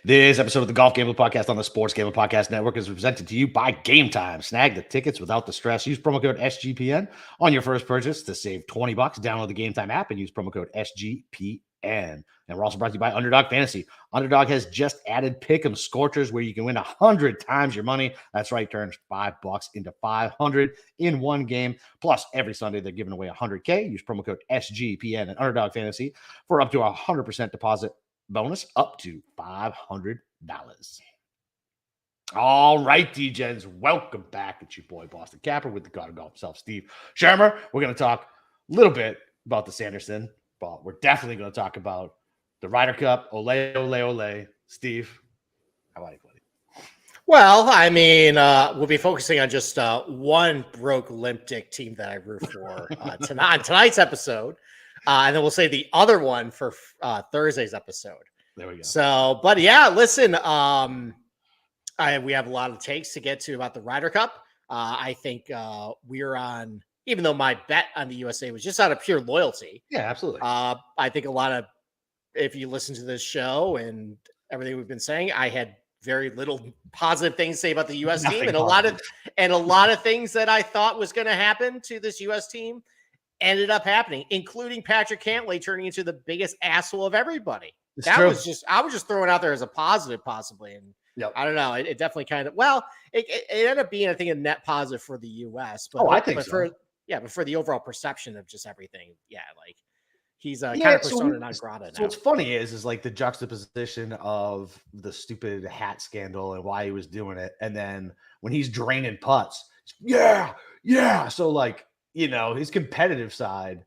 This episode of the Golf Gambling Podcast on the Sports Gambling Podcast Network is presented to you by Game Time. Snag the tickets without the stress. Use promo code SGPN on your first purchase to save $20. Download the Game Time app and use promo code SGPN. And we're also brought to you by Underdog Fantasy. Underdog has just added Pick'em Scorchers where you can win 100 times your money. That's right, turns $5 into 500 in one game. Plus, every Sunday they're giving away $100K. Use promo code SGPN and Underdog Fantasy for up to 100% deposit bonus up to $500. All right, D-Gens, welcome back. It's your boy, Boston Capper, with the God of Golf himself, Steve Schirmer. We're going to talk a little bit about the Sanderson, but we're definitely going to talk about the Ryder Cup. Ole, ole, ole. Steve, how are you, buddy? Well, I mean, we'll be focusing on just one broke limp dick team that I root for tonight's episode. And then we'll say the other one for Thursday's episode. There we go. So, but yeah, listen, we have a lot of takes to get to about the Ryder Cup. I think we're on, even though my bet on the USA was just out of pure loyalty. Yeah, absolutely. I think a lot of, if you listen to this show and everything we've been saying, I had very little positive things to say about the U.S. team, and a lot of things that I thought was going to happen to this U.S. team ended up happening, including Patrick Cantlay turning into the biggest asshole of everybody. I was just throwing out there as a positive, possibly. And yep. I don't know. It definitely kind of, it ended up being, I think, a net positive for the U.S. But, I think so. But for the overall perception of just everything, like he's kind of persona non grata now. So what's funny is like the juxtaposition of the stupid hat scandal and why he was doing it. And then when he's draining putts, yeah. So like, his competitive side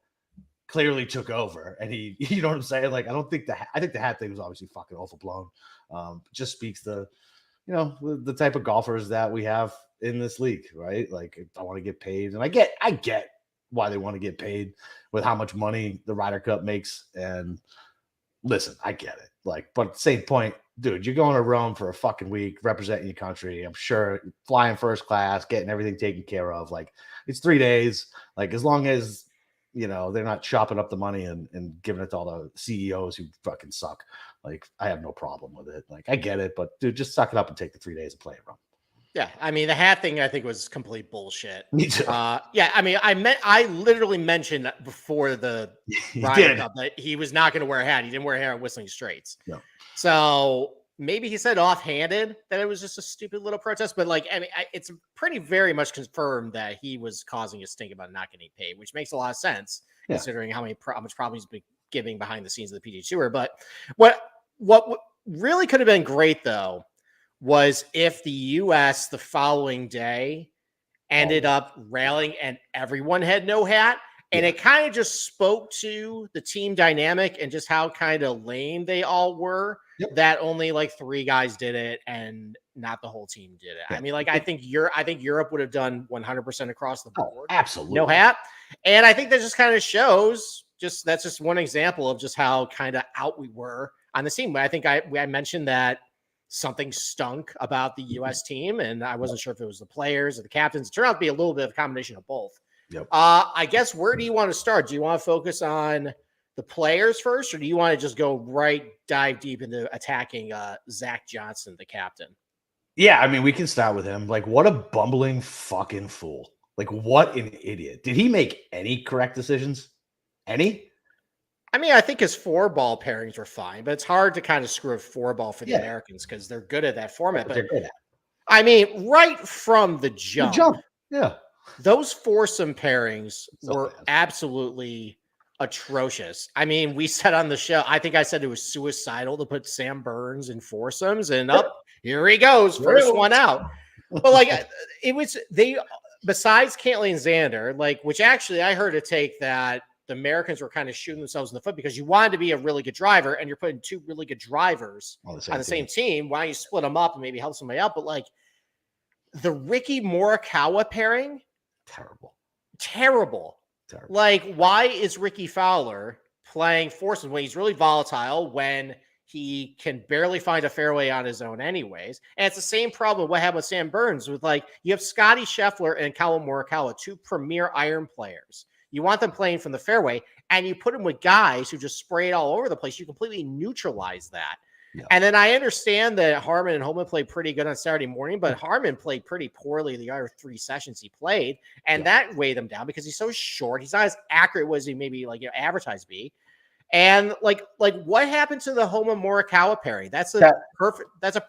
clearly took over, and he, you know what I'm saying? Like, I think the hat thing was obviously fucking overblown. Just speaks to, the type of golfers that we have in this league, right? Like, I want to get paid, and I get why they want to get paid with how much money the Ryder Cup makes. And listen, I get it. Like, but at the same point, dude, you're going to Rome for a fucking week representing your country. I'm sure flying first class, getting everything taken care of. Like, it's 3 days. Like, as long as, they're not chopping up the money and giving it to all the CEOs who fucking suck. Like, I have no problem with it. Like, I get it, but dude, just suck it up and take the 3 days and play it Rome. Yeah, I mean, the hat thing I think was complete bullshit. Me too. Yeah, I mean, I literally mentioned before the Ryder Cup that he was not going to wear a hat. He didn't wear a hat at Whistling Straits. No. So maybe he said offhanded that it was just a stupid little protest, but like, I mean, it's pretty very much confirmed that he was causing a stink about not getting paid, which makes a lot of sense considering how much problems he's been giving behind the scenes of the PGA Tour. But what really could have been great though was if the U.S. the following day ended up rallying and everyone had no hat. And it kind of just spoke to the team dynamic and just how kind of lame they all were, that only like 3 guys did it and not the whole team did it. I mean, like, I think Europe would have done 100% across the board. Absolutely. No hat. And I think that just kind of shows, that's just one example of just how kind of out we were on the team. But I think I mentioned that something stunk about the U.S. team, and I wasn't sure if it was the players or the captains. It turned out to be a little bit of a combination of both. Yep. I guess, where do you want to start? Do you want to focus on the players first, or do you want to just go dive deep into attacking Zach Johnson, the captain? Yeah, I mean, we can start with him. Like, what a bumbling fucking fool. Like, what an idiot. Did he make any correct decisions? Any? I mean, I think his 4-ball pairings were fine, but it's hard to kind of screw a 4-ball for the Americans because they're good at that format. But they're good at it. I mean, right from the jump. Yeah. Those foursome pairings were absolutely atrocious. I mean, we said on the show, I think I said it was suicidal to put Sam Burns in foursomes, and here he goes, first one out. But like, besides Cantlay and Xander, like, which actually I heard a take that the Americans were kind of shooting themselves in the foot because you wanted to be a really good driver and you're putting 2 really good drivers on the same team. Why don't you split them up and maybe help somebody out? But like, the Ricky Morikawa pairing, terrible. Like, why is Ricky Fowler playing foursomes when he's really volatile, when he can barely find a fairway on his own anyways? And it's the same problem what happened with Sam Burns, with like, you have Scotty Scheffler and Collin Morikawa, 2 premier iron players. You want them playing from the fairway, and you put them with guys who just spray it all over the place. You completely neutralize that. Yeah. And then I understand that Harman and Holman played pretty good on Saturday morning, but Harman played pretty poorly the other 3 sessions he played, and that weighed him down because he's so short. He's not as accurate as he maybe advertised to be. And like what happened to the Homa Morikawa pairing? That's a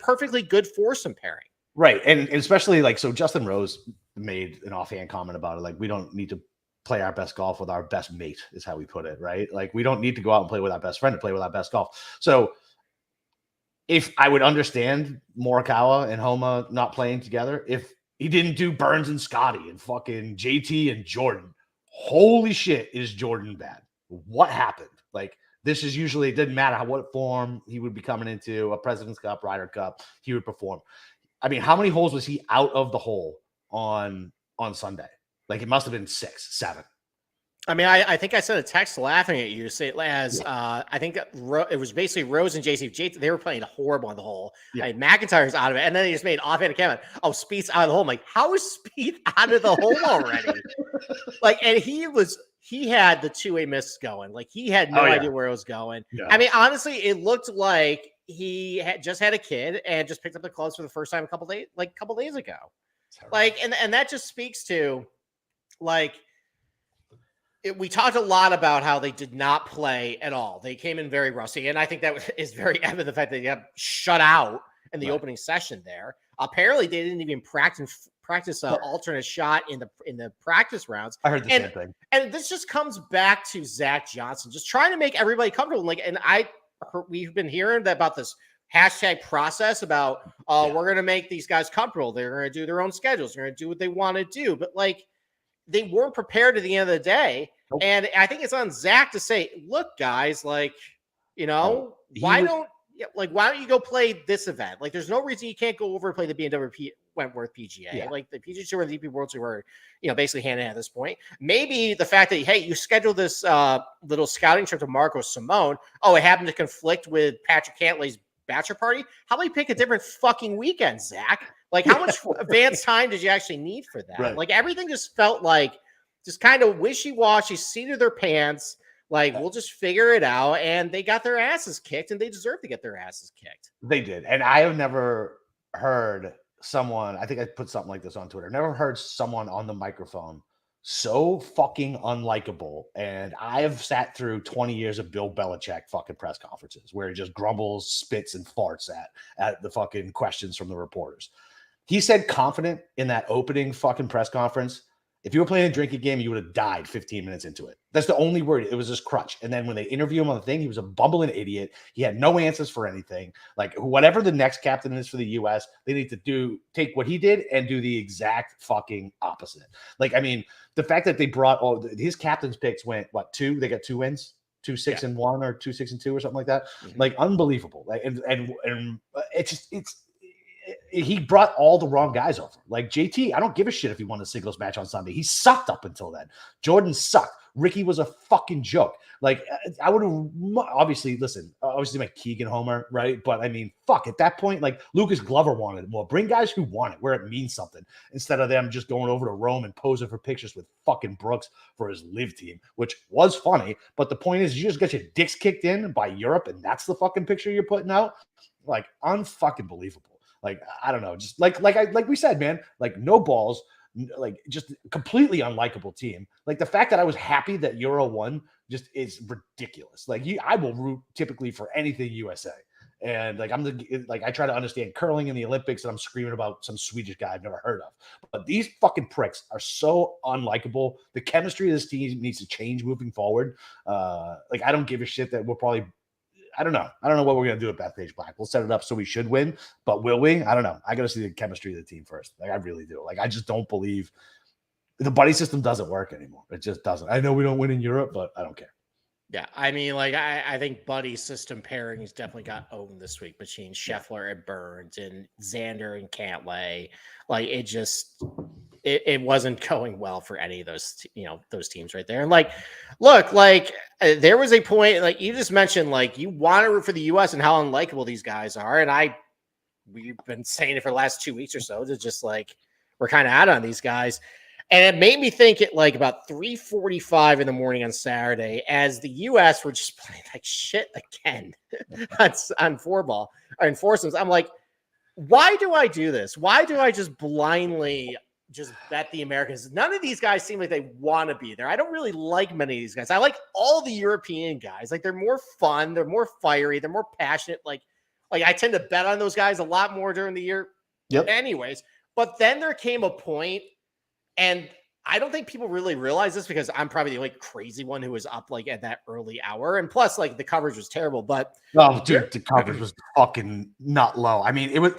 perfectly good foursome pairing. Right. And especially so Justin Rose made an offhand comment about it. Like, we don't need to play our best golf with our best mate, is how we put it. Right. Like, we don't need to go out and play with our best friend to play with our best golf. So if I would understand Morikawa and Homa not playing together, if he didn't do Burns and Scotty and fucking JT and Jordan, holy shit, is Jordan bad? What happened? Like, this is usually, it didn't matter what form he would be coming into, a President's Cup, Ryder Cup, he would perform. I mean, how many holes was he out of the hole on Sunday? Like, it must have been 6, 7. I mean, I think I sent a text laughing at you, say as I think it was basically Rose and JT. They were playing horrible on the hole. Yeah. McIntyre's out of it, and then he just made offhand comment. Oh, Spieth's out of the hole. I'm like, how is Spieth out of the hole already? And he had the 2-way miss going. Like, he had no idea where it was going. Yeah. I mean, honestly, it looked like he just had a kid and just picked up the clubs for the first time a couple days ago. And that just speaks to we talked a lot about how they did not play at all. They came in very rusty, and I think that is very evident the fact that they got shut out in the opening session there. Apparently, they didn't even practice an alternate shot in the practice rounds. I heard the same thing. And this just comes back to Zach Johnson, just trying to make everybody comfortable. We've been hearing about this hashtag process about we're going to make these guys comfortable. They're going to do their own schedules. They're going to do what they want to do. But they weren't prepared at the end of the day. Nope. And I think it's on Zach to say, look, guys, why don't you go play this event? Like, there's no reason you can't go over and play the BMW Wentworth PGA. Yeah. Like, the PGA Tour and the DP World Tour were, basically hand in hand at this point. Maybe the fact that, hey, you scheduled this little scouting trip to Marco Simone. Oh, it happened to conflict with Patrick Cantlay's bachelor party. How about you pick a different fucking weekend, Zach? Like, how much advance time did you actually need for that? Right. Like, everything just felt just kind of wishy-washy, seat of their pants. We'll just figure it out. And they got their asses kicked, and they deserve to get their asses kicked. They did. And I have never heard someone, I think I put something like this on Twitter, never heard someone on the microphone so fucking unlikable. And I have sat through 20 years of Bill Belichick fucking press conferences where he just grumbles, spits, and farts at the fucking questions from the reporters. He said confident in that opening fucking press conference. If you were playing a drinking game, you would have died 15 minutes into it. That's the only word. It was his crutch. And then when they interview him on the thing, he was a bumbling idiot. He had no answers for anything. Like, whatever the next captain is for the U.S., they need to take what he did and do the exact fucking opposite. Like, I mean, the fact that they brought his captain's picks went, 2? They got 2 wins? 2-6-1 or 2-6-2 or something like that. Mm-hmm. Like, unbelievable. Like, and he brought all the wrong guys over. Like, JT, I don't give a shit if he won a singles match on Sunday. He sucked up until then. Jordan sucked. Ricky was a fucking joke. Like, I would have obviously my Keegan homer, right? But I mean, fuck, at that point, like, Lucas Glover wanted it more. Bring guys who want it, where it means something, instead of them just going over to Rome and posing for pictures with fucking Brooks for his live team, which was funny. But the point is, you just got your dicks kicked in by Europe, and that's the fucking picture you're putting out. Like, unfucking believable. Like, I don't know, just like we said, man, like, no balls, like, just completely unlikable team. Like, the fact that I was happy that Euro won just is ridiculous. Like, I will root typically for anything USA. And like, I try to understand curling in the Olympics, and I'm screaming about some Swedish guy I've never heard of. But these fucking pricks are so unlikable. The chemistry of this team needs to change moving forward. Like, I don't give a shit that we'll probably, I don't know what we're going to do at Bethpage Black. We'll set it up so we should win, but will we? I don't know. I got to see the chemistry of the team first. Like, I really do. Like, I just don't believe the buddy system doesn't work anymore. It just doesn't. I know we don't win in Europe, but I don't care. Yeah, I mean, like, I think buddy system pairings definitely got owned this week between Scheffler and Burns and Xander and Cantlay. Like, it wasn't going well for any of those, those teams right there. And like, look, like, there was a point, like you just mentioned, like, you want to root for the U.S. and how unlikable these guys are. And we've been saying it for the last 2 weeks or so. It's just like, we're kind of out on these guys. And it mame me think at like about 3:45 in the morning on Saturday, as the U.S. were just playing like shit again on four-ball or in foursomes. I'm like, why do I do this? Why do I just blindly just bet the Americans? None of these guys seem like they want to be there. I don't really like many of these guys. I like all the European guys. Like, they're more fun, they're more fiery, they're more passionate. Like I tend to bet on those guys a lot more during the year. Yep. Anyways, but then there came a point, and I don't think people really realize this because I'm probably the only crazy one who was up like at that early hour. And plus, like, the coverage was terrible. But oh, dude, the coverage was fucking not low. I mean, it was.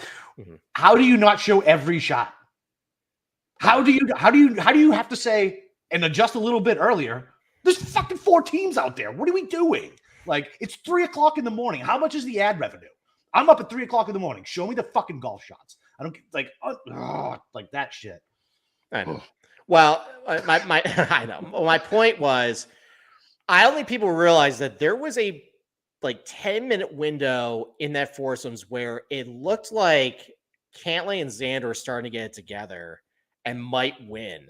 How do you not show every shot? How do you have to say and adjust a little bit earlier? There's fucking 4 teams out there. What are we doing? Like, it's 3:00 in the morning. How much is the ad revenue? I'm up at 3:00 in the morning. Show me the fucking golf shots. I don't like like that shit. I know. Well, my I know. Well, my point was, I don't think people realize that there was a like 10-minute window in that foursomes where it looked like Cantlay and Xander were starting to get it together and might win.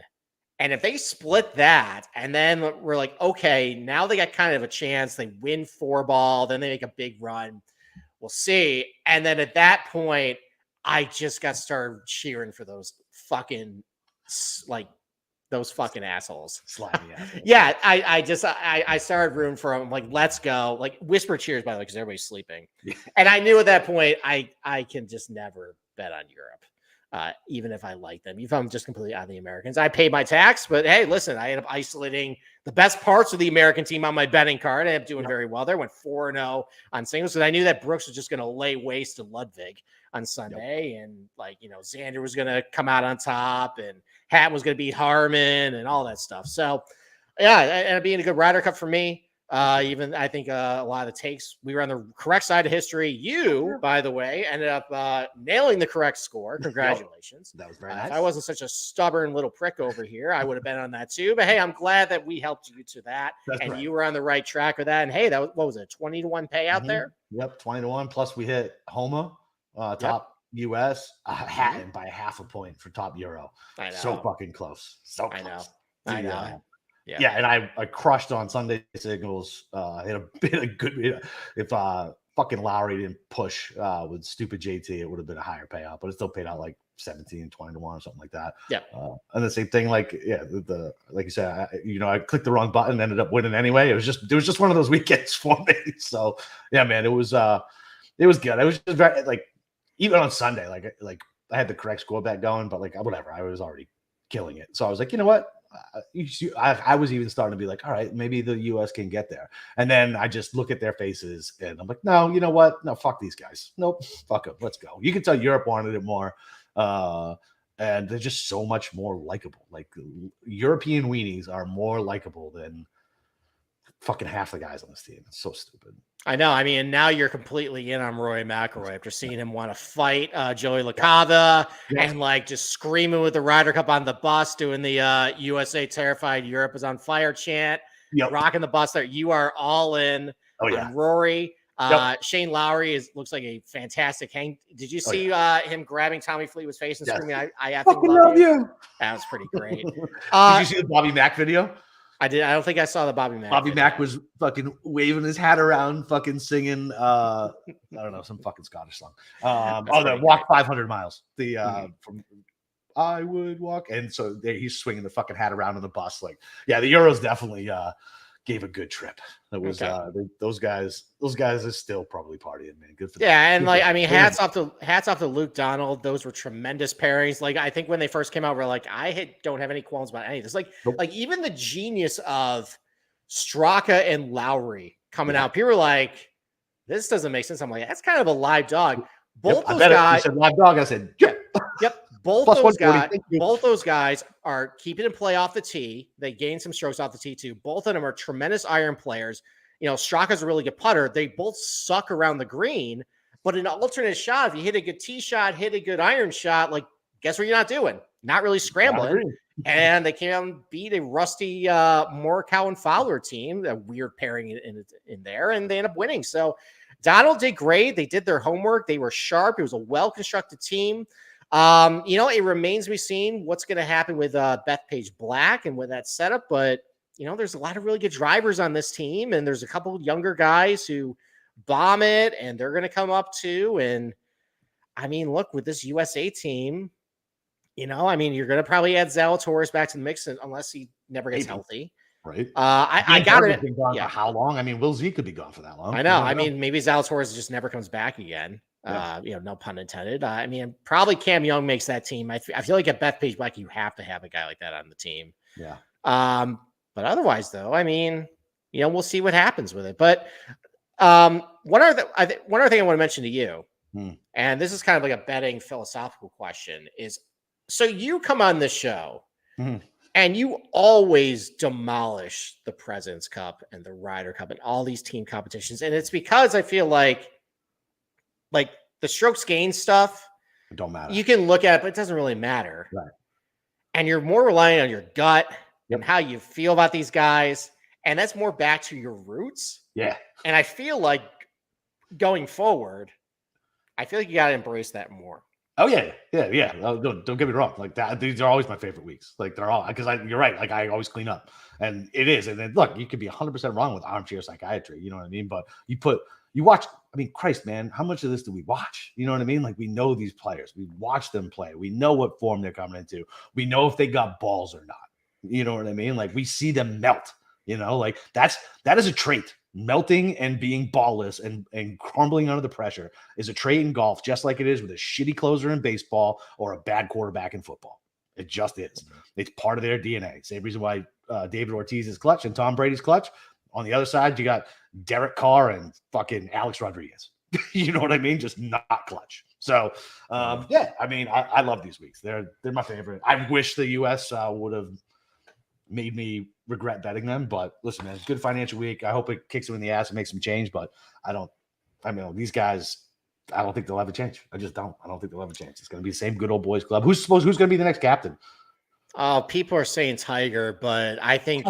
And if they split that, and then we're like, okay, now they got kind of a chance. They win 4-ball, then they make a big run. We'll see. And then at that point, I just got started cheering for those fucking assholes. Slimy assholes. Yeah, I started rooting for them. I'm like, let's go. Like, whisper cheers, by the way, because everybody's sleeping. Yeah. And I knew at that point I can just never bet on Europe, even if I like them. Even if I'm just completely out of the Americans. I paid my tax, but hey, listen, I ended up isolating the best parts of the American team on my betting card. I ended up doing very well there. Went 4-0 on singles, because I knew that Brooks was just going to lay waste to Ludwig on Sunday. And Xander was going to come out on top, and Hatton was going to beat Harman and all that stuff. So yeah, it ended up being a good Ryder Cup for me. Even I think a lot of the takes, we were on the correct side of history. You, by the way, ended up nailing the correct score. Congratulations. That was very nice. If I wasn't such a stubborn little prick over here, I would have been on that too. But hey, I'm glad that we helped you to that. That's right. You were on the right track with that. And hey, that was, what was it, 20-1 payout there? Yep, 20-1. Plus we hit Homa, top US, Hatton by 0.5 point for top Euro. I know. So fucking close. So close. I know. Yeah, and I crushed on Sunday singles. Hit a good. If fucking Lowry didn't push with stupid JT, it would have been a higher payout, but it still paid out like 17, 20-1 or something like that. Yeah. And the same thing, like the like you said, I clicked the wrong button, ended up winning anyway. It was just one of those weekends for me. So yeah, man, it was good. It was just very, like, even on Sunday, like I had the correct score bet going, but like whatever, I was already killing it. So I was like, you know what? I was even starting to be like, all right, maybe the U.S. can get there. And then I just look at their faces and I'm like, no, you know what? No, fuck these guys. Nope, fuck them. Let's go. You can tell Europe wanted it more. And they're just so much more likable. Like, European weenies are more likable than fucking half the guys on this team. It's so stupid. I know. I mean, now you're completely in on Rory McIlroy after seeing him want to fight Joey LaCava and like just screaming with the Ryder Cup on the bus, doing the USA Terrified Europe is on fire chant, rocking the bus there. You are all in on Rory. Shane Lowry looks like a fantastic hang. Did you see him grabbing Tommy Fleetwood's face and screaming, I fucking love you? That was pretty great. Did you see the Bobby Mack video? I did. I don't think I saw the Bobby Mack. Bobby Mack was fucking waving his hat around, fucking singing, I don't know, some fucking Scottish song. The Walk 500 Miles. From I Would Walk. And so he's swinging the fucking hat around on the bus. Like, yeah, the Euros definitely gave a good trip. That was those guys are still probably partying, man. Good for them. Yeah, and like, I mean, hats off to Luke Donald. Those were tremendous pairings. Like, I think when they first came out, we're like, don't have any qualms about any of this. Like, like even the genius of Straka and Lowry coming out, people were like, this doesn't make sense. I'm like, that's kind of a live dog. Both those guys. You said live dog. I said, yep. Both those guys are keeping in play off the tee. They gain some strokes off the tee too. Both of them are tremendous iron players. Straka's a really good putter. They both suck around the green, but an alternate shot, if you hit a good tee shot, hit a good iron shot, like, guess what you're not doing? Not really scrambling. And they came out and beat a rusty Morikawa and Fowler team, a weird pairing in there, and they end up winning. So Donald did great. They did their homework. They were sharp. It was a well-constructed team. It remains to be seen what's going to happen with Bethpage Black and with that setup, but there's a lot of really good drivers on this team, and there's a couple of younger guys who bomb it, and they're going to come up too. And I mean, look, with this USA team, you're going to probably add Zalatoris back to the mix unless he never gets healthy. Right. I got it. Been gone for how long? I mean, Will Z could be gone for that long. I know. I mean, maybe Zalatoris just never comes back again. Yeah. No pun intended. I mean, probably Cam Young makes that team. I feel like at Bethpage Black, you have to have a guy like that on the team. Yeah. But otherwise, though, I mean, we'll see what happens with it. But one other thing I want to mention to you, and this is kind of like a betting philosophical question, is so you come on this show and you always demolish the President's Cup and the Ryder Cup and all these team competitions. And it's because I feel like the strokes gained stuff, it don't matter. You can look at it, but it doesn't really matter. Right. And you're more relying on your gut and how you feel about these guys. And that's more back to your roots. Yeah. And I feel like going forward, I feel like you got to embrace that more. Oh yeah. Don't get me wrong. Like that, these are always my favorite weeks. Like they're all because you're right. Like I always clean up, and it is. And then look, you could be 100% wrong with armchair psychiatry. You know what I mean? But you watch. I mean, Christ, man, how much of this do we watch? You know what I mean? Like we know these players. We watch them play. We know what form they're coming into. We know if they got balls or not. You know what I mean? Like we see them melt. Like that is a trait. Melting and being ballless and crumbling under the pressure is a trait in golf, just like it is with a shitty closer in baseball or a bad quarterback in football. It just is. It's part of their DNA. Same reason why David Ortiz is clutch and Tom Brady's clutch. On the other side, you got Derek Carr and fucking Alex Rodriguez. You know what I mean? Just not clutch. So, yeah, I mean, I love these weeks. They're my favorite. I wish the U.S. Would have made me regret betting them, but listen, man, it's a good financial week. I hope it kicks them in the ass and makes them change, but these guys, I don't think they'll ever change. I just don't. I don't think they'll ever change. It's going to be the same good old boys club. Who's going to be the next captain? People are saying Tiger, but I think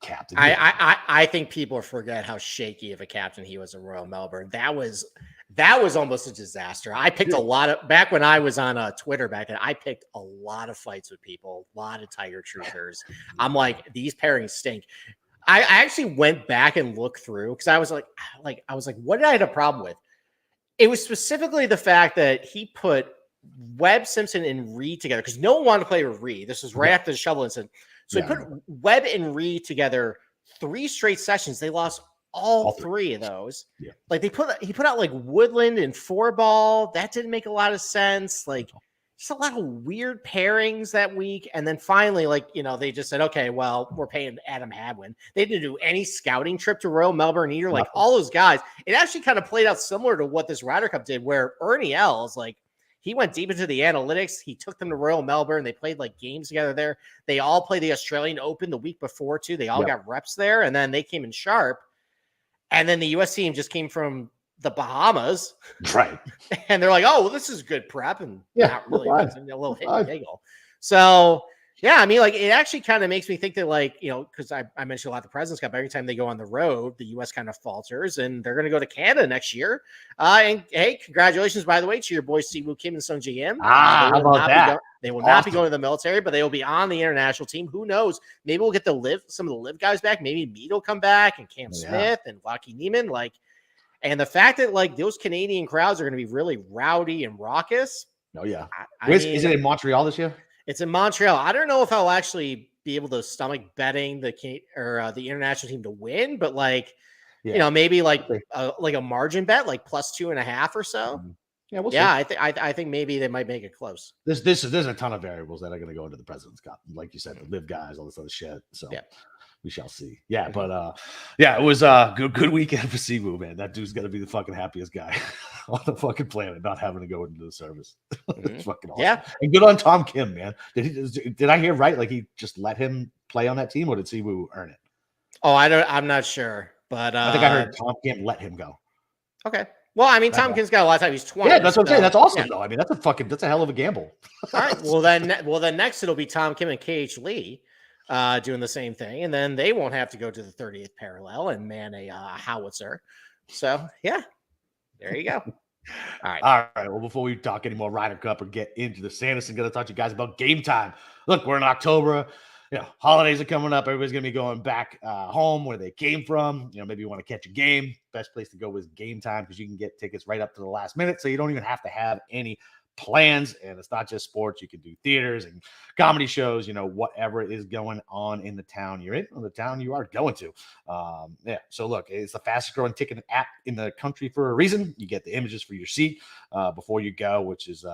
captain. I think people forget how shaky of a captain he was at Royal Melbourne. That was almost a disaster. I picked a lot of back when I was on Twitter back then. I picked a lot of fights with people, a lot of Tiger truthers. I'm like, these pairings stink. I actually went back and looked through because I was like, what did I have a problem with? It was specifically the fact that he put Webb, Simpson, and Reed together because no one wanted to play with Reed. This was right after the shovel incident. So he put Webb and Reed together 3 straight sessions. They lost all 3 of those. Yeah. Like he put out like Woodland and 4-ball. That didn't make a lot of sense. Like just a lot of weird pairings that week. And then finally, they just said, okay, well, we're paying Adam Hadwin. They didn't do any scouting trip to Royal Melbourne either. Like all those guys, it actually kind of played out similar to what this Ryder Cup did, where Ernie Els, he went deep into the analytics. He took them to Royal Melbourne. They played games together there. They all played the Australian Open the week before too. They all got reps there, and then they came in sharp. And then the U.S. team just came from the Bahamas, right? And they're like, "Oh, well, this is good prep," and not really a little hit and giggle. So yeah, I mean, it actually kind of makes me think that, because I mentioned a lot of the President's Cup. Every time they go on the road, the U.S. kind of falters, and they're going to go to Canada next year. And hey, congratulations, by the way, to your boys Siwoo Kim and Sung Ji Im. How about that? They will not be going to the military, but they will be on the international team. Who knows? Maybe we'll get some of the live guys back. Maybe Mead will come back and Cam Smith and Lockie Neiman. And the fact that those Canadian crowds are going to be really rowdy and raucous. Oh yeah. Is it in Montreal this year? It's in Montreal. I don't know if I'll actually be able to stomach betting the international team to win, but maybe a margin bet, plus 2.5 or so. Yeah, we'll see. I think maybe they might make it close. There's a ton of variables that are going to go into the President's Cup, like you said, the live guys, all this other shit. So we shall see. Yeah, but it was a good weekend for Siwoo, man. That dude's got to be the fucking happiest guy on the fucking planet, not having to go into the service. It's fucking awesome. Yeah, and good on Tom Kim, man. Did I hear right? He just let him play on that team, or did Siwoo earn it? Oh, I'm not sure, but I think I heard Tom Kim let him go. Okay. Well, I mean, Tom Kim's got a lot of time. He's 20. Yeah, that's what I'm saying. That's awesome, though. I mean, that's a hell of a gamble. All right. Well, then next it'll be Tom Kim and KH Lee doing the same thing, and then they won't have to go to the 30th parallel and man a howitzer. So yeah, there you go. All right. All right. Well, before we talk any more Ryder Cup or get into the Sanderson, going to talk to you guys about game time. Look, we're in October. Holidays are coming up. Everybody's going to be going back home where they came from. Maybe you want to catch a game. Best place to go is Game Time because you can get tickets right up to the last minute. So you don't even have to have any plans. And it's not just sports. You can do theaters and comedy shows, whatever is going on in the town you're in or the town you are going to. So look, it's the fastest growing ticket app in the country for a reason. You get the images for your seat before you go, which is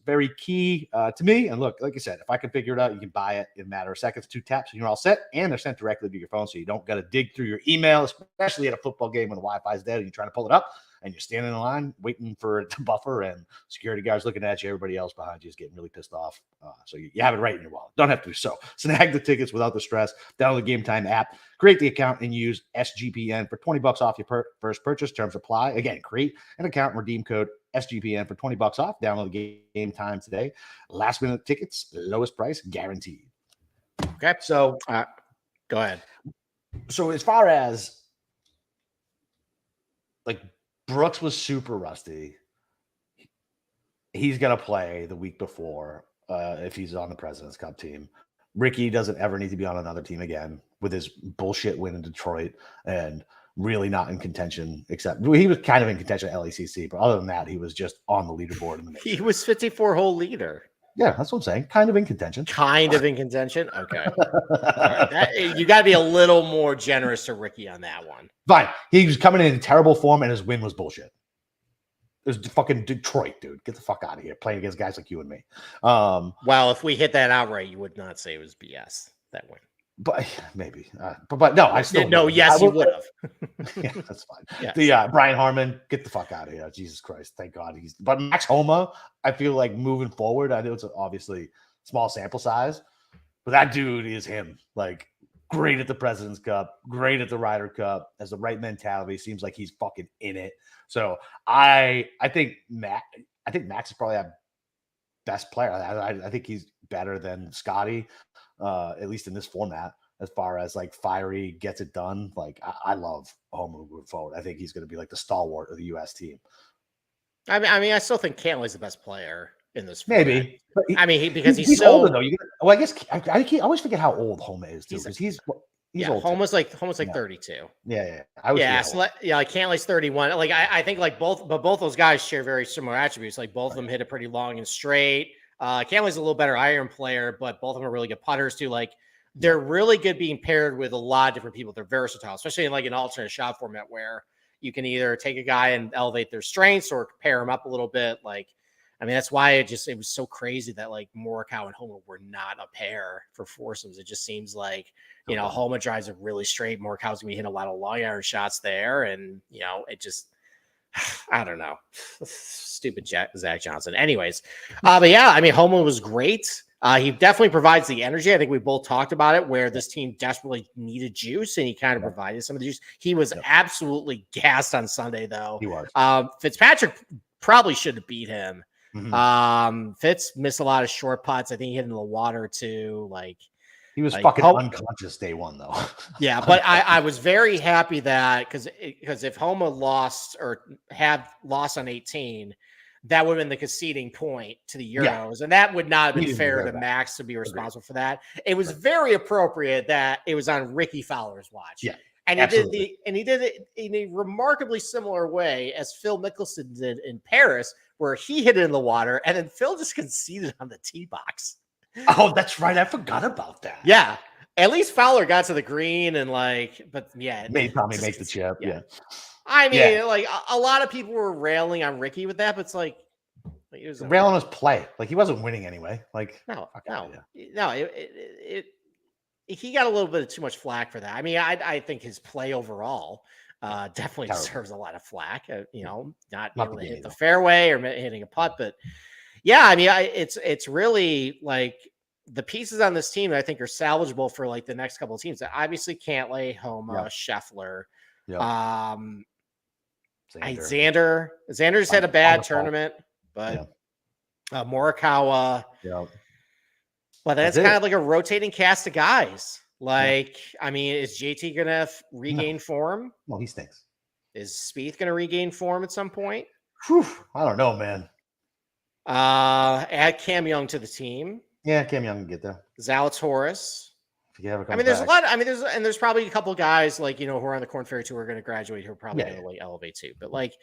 very key to me. And look, like I said, if I can figure it out, you can buy it in a matter of seconds, 2 taps, and you're all set. And they're sent directly to your phone, so you don't got to dig through your email, especially at a football game when the Wi-Fi is dead and you're trying to pull it up. And you're standing in line waiting for it to buffer, and security guards looking at you. Everybody else behind you is getting really pissed off. So you have it right in your wallet. Don't have to do so. Snag the tickets without the stress. Download the Game Time app, create the account, and use SGPN for $20 off your first purchase. Terms apply. Again, create an account and redeem code SGPN for $20 off. Download the Game Time today. Last minute tickets, lowest price guaranteed. Okay. So go ahead. So as far as Brooks was super rusty. He's going to play the week before if he's on the President's Cup team. Ricky doesn't ever need to be on another team again with his bullshit win in Detroit and really not in contention, except he was kind of in contention at LACC. But other than that, he was just on the leaderboard. He was 54-hole leader. Yeah, that's what I'm saying. Kind of in contention. Kind of in contention? Okay. Right. You got to be a little more generous to Ricky on that one. Fine. He was coming in terrible form, and his win was bullshit. It was fucking Detroit, dude. Get the fuck out of here. Playing against guys like you and me. Well, if we hit that outright, you would not say it was BS, that win. But maybe. But no, I still. No, yes, you would have. Yeah, that's fine. Yes. The Brian Harmon, get the fuck out of here. Jesus Christ. Thank God but Max Homa, I feel like moving forward, I know it's obviously small sample size, but that dude is him. Like, great at the President's Cup, great at the Ryder Cup, has the right mentality, seems like he's fucking in it. So I think Max is probably our best player. I think he's better than Scotty, at least in this format. As far as like fiery, gets it done. Like I love Homa moving forward. I think he's going to be like the stalwart of the U.S. team. I mean, I still think Cantley's the best player in this format. Maybe. Because he's so older though. I guess I always forget how old Homa is too. Because he's old. Homa's like 32. Yeah. Like Cantley's 31. Like I think like both those guys share very similar attributes. Like both of them hit it pretty long and straight. Cantley's a little better iron player, but both of them are really good putters too. Like they're really good being paired with a lot of different people. They're versatile, especially in like an alternate shot format where you can either take a guy and elevate their strengths or pair them up a little bit. Like, I mean, that's why it was so crazy that like Morikawa and Homa were not a pair for foursomes. It just seems like, Homa drives it really straight. Morikawa's gonna be hitting a lot of long iron shots there. And, it just, I don't know. Stupid Zach Johnson. Anyways. But yeah, I mean, Homa was great. He definitely provides the energy. I think we both talked about it where this team desperately needed juice and he kind of provided some of the juice. He was absolutely gassed on Sunday though. He was. Fitzpatrick probably should have beat him. Mm-hmm. Fitz missed a lot of short putts. I think he hit in the water too. Like he was fucking unconscious day one though. Yeah, but I was very happy that because if Homa lost or had lost on 18, that would have been the conceding point to the Euros. And that would not have been fair to Max to be responsible for that. It was very appropriate that it was on Ricky Fowler's watch. Yeah. And he did it in a remarkably similar way as Phil Mickelson did in Paris, where he hit it in the water and then Phil just conceded on the tee box. Oh, that's right. I forgot about that. Yeah. At least Fowler got to the green and probably make the chip. Yeah. I mean, like a lot of people were railing on Ricky with that, but it's like he was railing on his play. Like he wasn't winning anyway. Like he got a little bit of too much flack for that. I mean, I think his play overall definitely deserves a lot of flack. Not able to hit the fairway or hitting a putt, but yeah, I mean, it's really like the pieces on this team that I think are salvageable for like the next couple of teams. Obviously, Cantlay, Homa, Scheffler. Xander's had a bad tournament, but Morikawa. But that's kind of like a rotating cast of guys. Like, I mean, is JT gonna regain form? Well, he stinks. Is Spieth gonna regain form at some point? Whew, I don't know, man. Add Cam Young to the team. Yeah, Cam Young can get there. Zalatoris. If he ever comes I mean, there's back. a lot. I mean, there's probably a couple guys like, who are on the Corn Ferry Tour are going to graduate who are probably going to like elevate too. But like,